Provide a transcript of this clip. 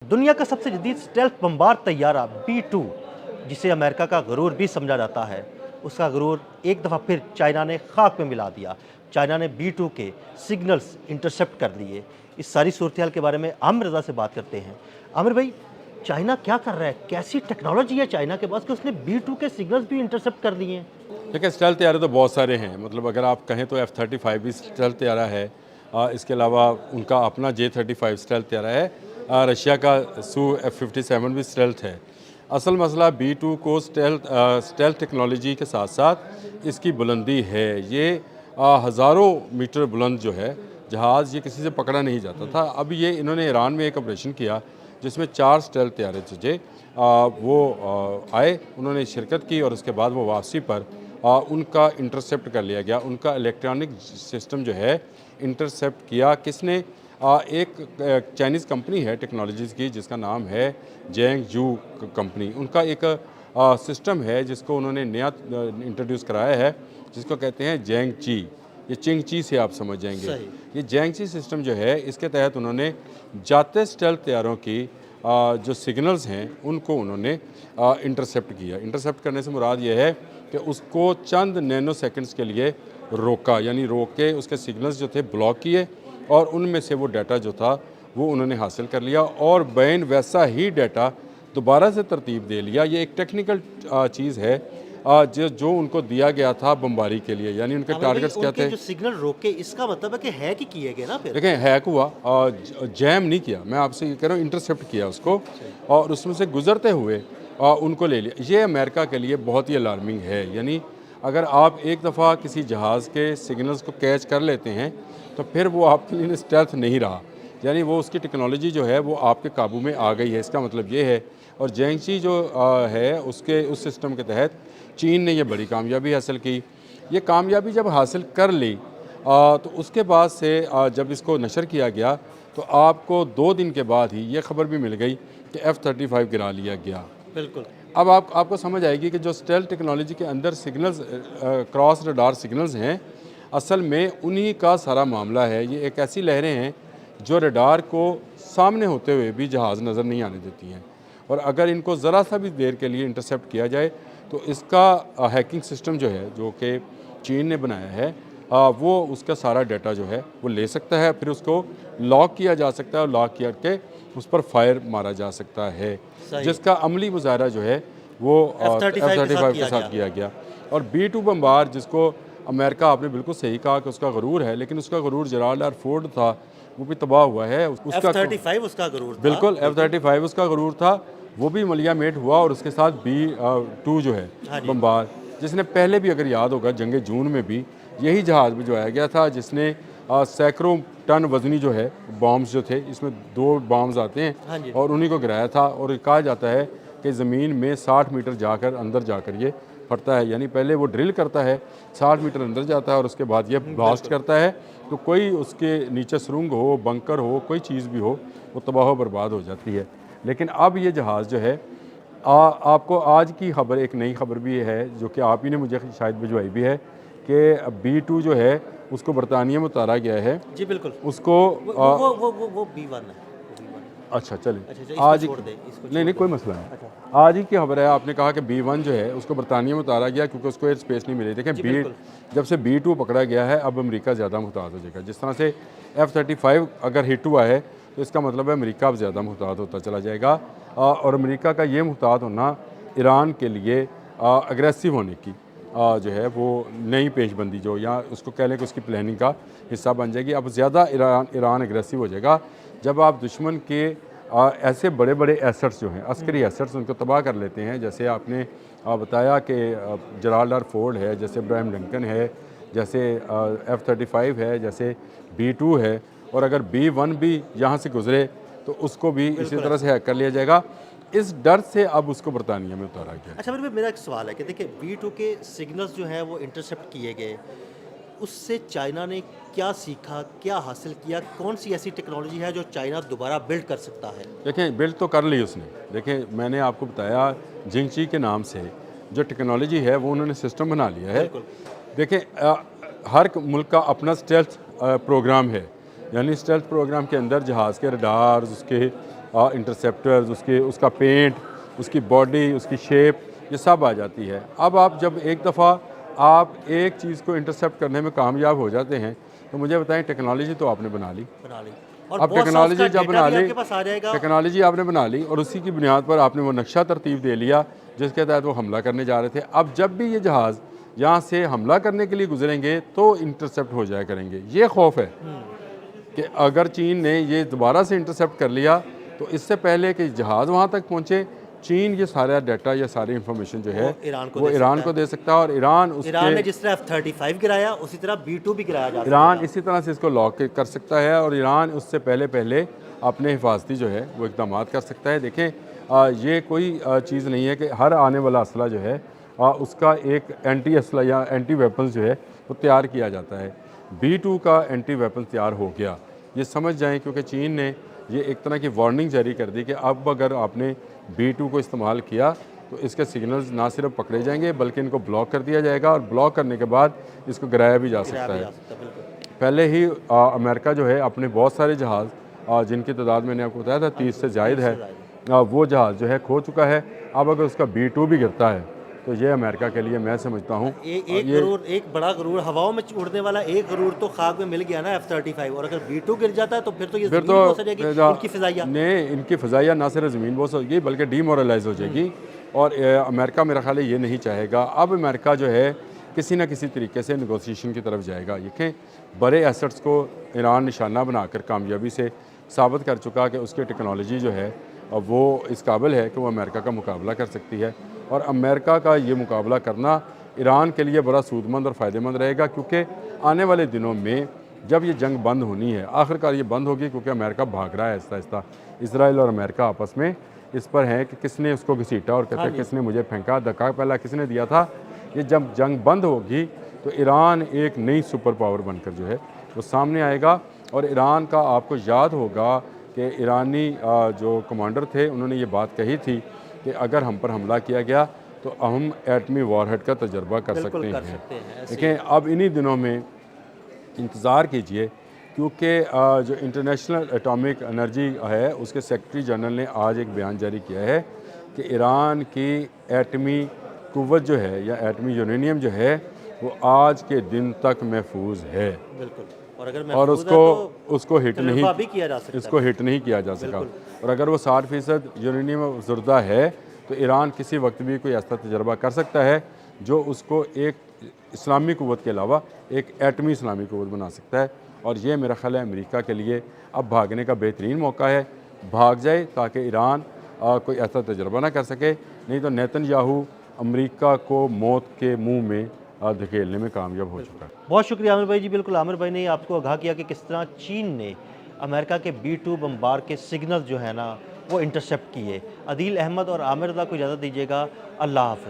दुनिया का सबसे जदीद स्टेल्थ बमबार तैयारा B-2, जिसे अमेरिका का गरूर भी समझा जाता है, उसका गरूर एक दफ़ा फिर चाइना ने खाक में मिला दिया। चाइना ने B-2 के सिग्नल्स इंटरसेप्ट कर लिए। इस सारी सूरत हाल के बारे में आमिर रज़ा से बात करते हैं। आमिर भाई, चाइना क्या कर रहा है? कैसी टेक्नोलॉजी है चाइना के पास कि उसने B-2 के सिग्नल्स भी इंटरसेप्ट कर दिए हैं? देखिए, स्टेल्थ तैयारे तो बहुत सारे हैं। मतलब अगर आप कहें तो F-35 भी स्टेल्थ तैयारा है। इसके अलावा उनका अपना J-35 स्टेल्थ तैयारा है। रशिया का Su-57 भी स्टेल्थ है। असल मसला B-2 को स्टेल्थ टेक्नोलॉजी के साथ साथ इसकी बुलंदी है। ये हज़ारों मीटर बुलंद जो है जहाज़, ये किसी से पकड़ा नहीं जाता था। अब ये इन्होंने ईरान में एक ऑपरेशन किया जिसमें 4 स्टेल्थ तैयारे तुझे वो आए, उन्होंने शिरकत की और उसके बाद वो वापसी पर उनका इंटरसेप्ट कर लिया गया। उनका इलेक्ट्रॉनिक सिस्टम जो है इंटरसेप्ट किया किसने? एक चाइनीज़ कंपनी है टेक्नोलॉजीज़ की जिसका नाम है जेंगजू कंपनी। उनका एक सिस्टम है जिसको उन्होंने नया इंट्रोड्यूस कराया है, जिसको कहते हैं जेंगची। ये चिंगची से आप समझ जाएंगे। ये जेंगची सिस्टम जो है, इसके तहत उन्होंने जाते स्टेल्थ तैयारों की जो सिग्नल्स हैं उनको उन्होंने इंटरसेप्ट किया। इंटरसेप्ट करने से मुराद ये है कि उसको चंद नैनो सेकंड्स के लिए रोका, यानी रोक के उसके सिग्नल्स जो थे ब्लॉक किए और उनमें से वो डाटा जो था वो उन्होंने हासिल कर लिया और बैन वैसा ही डाटा दोबारा से तरतीब दे लिया। ये एक टेक्निकल चीज़ है जो उनको दिया गया था बमबारी के लिए, यानी उनके टारगेट्स क्या थे? जो सिग्नल रोके, इसका मतलब है कि हैक ही किए गए ना फिर? देखें, हैक हुआ, जैम नहीं किया। मैं आपसे ये कह रहा हूँ, इंटरसेप्ट किया उसको और उसमें से गुजरते हुए उनको ले लिया। ये अमेरिका के लिए बहुत ही अलार्मिंग है। यानी अगर आप एक दफ़ा किसी जहाज़ के सिग्नल्स को कैच कर लेते हैं तो फिर वो आपके लिए स्टेल्थ नहीं रहा, यानी वो उसकी टेक्नोलॉजी जो है वो आपके काबू में आ गई है। इसका मतलब ये है। और जेंगची जो है उसके उस सिस्टम के तहत चीन ने ये बड़ी कामयाबी हासिल की। ये कामयाबी जब हासिल कर ली तो उसके बाद से जब इसको नशर किया गया तो आपको 2 दिन के बाद ही ये खबर भी मिल गई कि F-35 गिरा लिया गया। बिल्कुल। अब आपको समझ आएगी कि जो स्टेल्थ टेक्नोलॉजी के अंदर सिग्नल्स, क्रॉस रडार सिग्नल्स हैं, असल में उन्हीं का सारा मामला है। ये एक ऐसी लहरें हैं जो रडार को सामने होते हुए भी जहाज़ नज़र नहीं आने देती हैं, और अगर इनको ज़रा सा भी देर के लिए इंटरसेप्ट किया जाए तो इसका हैकिंग सिस्टम जो है, जो कि चीन ने बनाया है, वो उसका सारा डाटा जो है वो ले सकता है, फिर उसको लॉक किया जा सकता है और लॉक करके उस पर फायर मारा जा सकता है, जिसका अमली मुजाहरा जो है वो F-35 के साथ किया गया। और B-2 बमबार, जिसको अमेरिका, आपने बिल्कुल सही कहा कि उसका गरूर है, लेकिन उसका गरूर जेराल्ड आर फोर्ड था, वो भी तबाह हुआ है। उसका F-35 उसका गरूर था। बिल्कुल, F-35 उसका गरूर था, वो भी मलियामेट हुआ। और उसके साथ B-2 जो है बमबार, जिसने पहले भी, अगर याद होगा, जंग जून में भी यही जहाज़ भिजवाया गया था, जिसने सैकड़ों टन वजनी जो है बॉम्ब्स जो थे, इसमें 2 बॉम्ब्स आते हैं और उन्हीं को गिराया था। और कहा जाता है कि ज़मीन में 60 मीटर जाकर अंदर जाकर ये फटता है, यानी पहले वो ड्रिल करता है, 60 मीटर अंदर जाता है और उसके बाद ये ब्लास्ट करता है। तो कोई उसके नीचे सुरंग हो, बंकर हो, कोई चीज़ भी हो, वो तबाह बर्बाद हो जाती है। लेकिन अब ये जहाज़ जो है, आपको आज की खबर, एक नई खबर भी है जो कि आप ही ने मुझे शायद भिजवाई भी है, कि B-2 जो है उसको बरतानिया में उतारा गया है। जी बिल्कुल। उसको वो B-1 है। अच्छा, चले आज नहीं कोई मसला नहीं। अच्छा। आज ही की खबर है। आपने कहा कि B-1 जो है उसको बरतानिया में उतारा गया क्योंकि उसको एयर स्पेस नहीं मिली। देखें, जब से B-2 पकड़ा गया है, अब अमेरिका ज़्यादा मुहताज हो जाएगा। जिस तरह से F-35 अगर हिट हुआ है तो इसका मतलब है अमेरिका अब ज़्यादा मुहताज होता चला जाएगा। और अमेरिका का ये मुहताज होना ईरान के लिए अग्रेसिव होने की जो है वो नई पेशबंदी, जो या उसको कह लें कि उसकी प्लानिंग का हिस्सा बन जाएगी। अब ज़्यादा ईरान अग्रेसिव हो जाएगा जब आप दुश्मन के ऐसे बड़े बड़े एसेट्स जो हैं, अस्करी एसेट्स, उनको तबाह कर लेते हैं। जैसे आपने बताया कि जेराल्ड आर फोर्ड है, जैसे इब्राहिम लिंकन है, जैसे F-35 है, जैसे B-2 है, और अगर B-1 भी यहाँ से गुजरे तो उसको भी इसी तरह से हैक कर लिया जाएगा। इस डर से अब उसको बरतानिया में उतारा गया। अच्छा, मेरा एक सवाल है कि देखिए, B-2 के सिग्नल्स जो हैं वो इंटरसेप्ट किए गए, उससे चाइना ने क्या सीखा, क्या हासिल किया? कौन सी ऐसी टेक्नोलॉजी है जो चाइना दोबारा बिल्ड कर सकता है? देखें, बिल्ड तो कर ली उसने। देखें, मैंने आपको बताया जिंगची के नाम से जो टेक्नोलॉजी है वो उन्होंने सिस्टम बना लिया है। देखें, हर मुल्क का अपना स्टेल्थ प्रोग्राम है, यानी स्टेल्थ प्रोग्राम के अंदर जहाज़ के रडार्स, उसके इंटरसेप्टर्स, उसका पेंट, उसकी बॉडी, उसकी शेप, ये सब आ जाती है। अब आप जब एक दफ़ा आप एक चीज़ को इंटरसेप्ट करने में कामयाब हो जाते हैं तो मुझे बताएं, टेक्नोलॉजी तो आपने बना ली। बना ली और अब बहुत सा टेक्नोलॉजी उसका जब डेटा बना भी ली, आपके पास आ जाएगा। टेक्नोलॉजी आपने बना ली और उसी की बुनियाद पर आपने वो नक्शा तरतीब दे लिया जिसके तहत वो हमला करने जा रहे थे। अब जब भी ये जहाज़ यहाँ से हमला करने के लिए गुजरेंगे तो इंटरसेप्ट हो जाया करेंगे। ये खौफ है कि अगर चीन ने ये दोबारा से इंटरसेप्ट कर लिया तो इससे पहले कि जहाज़ वहाँ तक पहुँचे, चीन ये सारा डाटा या सारी इंफॉर्मेशन जो है वो ईरान को दे सकता है और ईरान ने जिस तरह F-35 गिराया उसी तरह B-2 भी गिराया जा सकता ईरान इसी तरह से इसको लॉक कर सकता है और ईरान उससे पहले अपने हिफाजती जो है वो इकदाम कर सकता है। देखें, ये कोई चीज़ नहीं है कि हर आने वाला असला जो है उसका एक एंटी असला या एंटी वेपन्स जो है वो तैयार किया जाता है। B-2 का एंटी वेपन तैयार हो गया, ये समझ जाएं, क्योंकि चीन ने ये एक तरह की वार्निंग जारी कर दी कि अब अगर आपने B-2 को इस्तेमाल किया तो इसके सिग्नल्स ना सिर्फ पकड़े जाएंगे बल्कि इनको ब्लॉक कर दिया जाएगा और ब्लॉक करने के बाद इसको गिराया भी जा सकता है। पहले ही अमेरिका जो है अपने बहुत सारे जहाज़ जिनकी तादाद मैंने आपको बताया था 30 से ज़ायद है, वो जहाज़ जो है खो चुका है। अब अगर उसका B-2 भी गिरता है तो ये अमेरिका के लिए मैं समझता हूँ एक बड़ा गरूर, हवाओं में उड़ने वाला एक गरूर तो खाक में मिल गया ना F-35, और अगर B-2 गिर जाता है तो फिर तो ये ज़मीन बोस हो जाएगी इनकी फ़िज़ाइया। नहीं, इनकी फ़िज़ाइया ना सिर्फ ज़मीन बोस होगी बल्कि डीमोरलाइज हो जाएगी और अमेरिका मेरा ख्याल है ये नहीं चाहेगा। अब अमेरिका जो है किसी न किसी तरीके से नेगोशिएशन की तरफ जाएगा। देखें, बड़े एसेट्स को ईरान निशाना बनाकर कामयाबी से साबित कर चुका कि उसकी टेक्नोलॉजी जो है वो इस काबिल है कि वो अमेरिका का मुकाबला कर सकती है और अमेरिका का ये मुकाबला करना ईरान के लिए बड़ा सूदमंद और फ़ायदेमंद रहेगा, क्योंकि आने वाले दिनों में जब ये जंग बंद होनी है, आखिरकार ये बंद होगी क्योंकि अमेरिका भाग रहा है आहिस्ता आहिस्ता। इसराइल और अमेरिका आपस में इस पर है कि किसने उसको घसीटा और कहते किसने मुझे फेंका, धक्का पहला किसने दिया था। ये जब जंग बंद होगी तो ईरान एक नई सुपर पावर बनकर जो है वो सामने आएगा। और ईरान का आपको याद होगा कि ईरानी जो कमांडर थे उन्होंने ये बात कही थी कि अगर हम पर हमला किया गया तो हम एटमी वॉरहेड का तजर्बा कर सकते हैं। देखें, अब इन्हीं दिनों में इंतज़ार कीजिए, क्योंकि जो इंटरनेशनल एटॉमिक एनर्जी है उसके सेक्रेटरी जनरल ने आज एक बयान जारी किया है कि ईरान की एटमी कुव्वत जो है या एटमी यूरेनियम जो है वो आज के दिन तक महफूज है। और उसको हिट नहीं किया जा सका। और अगर वो 60% यूरेनियम अफसरदा है तो ईरान किसी वक्त भी कोई ऐसा तजर्बा कर सकता है जो उसको एक इस्लामी कुव्वत के अलावा एक एटमी इस्लामी कुव्वत बना सकता है। और ये मेरा ख्याल है अमेरिका के लिए अब भागने का बेहतरीन मौका है, भाग जाए ताकि ईरान कोई ऐसा तजर्बा ना कर सके, नहीं तो नेतन्याहू अमेरिका को मौत के मुंह में धकेलने में कामयाब हो चुका है। बहुत शुक्रिया आमिर भाई जी। बिल्कुल, आमिर भाई ने आपको आगाह किया कि किस तरह चीन ने अमेरिका के B-2 बम्बार के सिग्नल जो है ना वो इंटरसेप्ट किए। अदील अहमद और आमिर को इजाज़त दीजिएगा। अल्लाह हाफ़िज़।